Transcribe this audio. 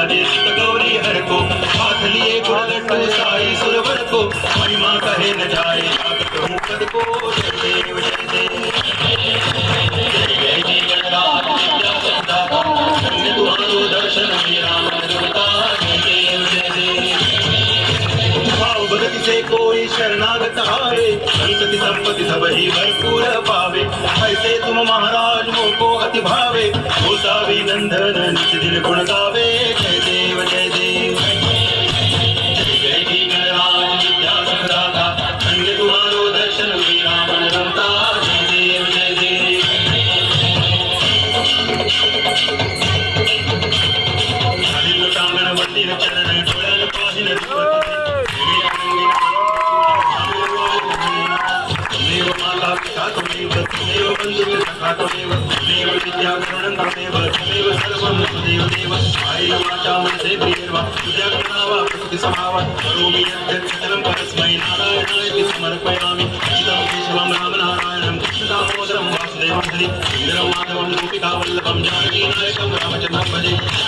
विराजे सुत गौरी हर को हाथ लिए गुणलट्टू साई सुरवर को महिमा कहे न जाए जागत हूँ पद को जय देव जय देव जय जी गणराज विद्या संदाता धन्य तुम्हारो दर्शन मेरा मन रुका जय देव जय देव भाव भगति से कोई शरणागत आवे संतति संपत्ति सब ही भरपूर पावे ऐसे तुम महाराज मोको अति भावे गोसावी नंदन नित दिन गुण गावे जय देव जय देव जय जी गणराज विद्या संदाता धन्य तुम्हारो दर्शन मेरा मन रमता जय देव जय देव टांगण मंदिर चरण डोळ्यान पाहिन देव माता पिता त्वमेव त्वमेव बन्धुः सखा त्वमेव त्वमेव विद्या करुणं त्वमेव त्वमेव सर्वं त्वमेव देव कायेन वाचा मनसे प्रियर्वा तुझ्या गुणावा प्रकृती समावा करोमि यद्यत् सकलं परस्मै नारायणाय समर्पयामि चितं केशवं राम नारायणं कृष्ण दामोदरं वासुदेवं हरि सुन्दरं माधवं गोपिकावल्लभं जानकीनायकं रामचन्द्रं भजे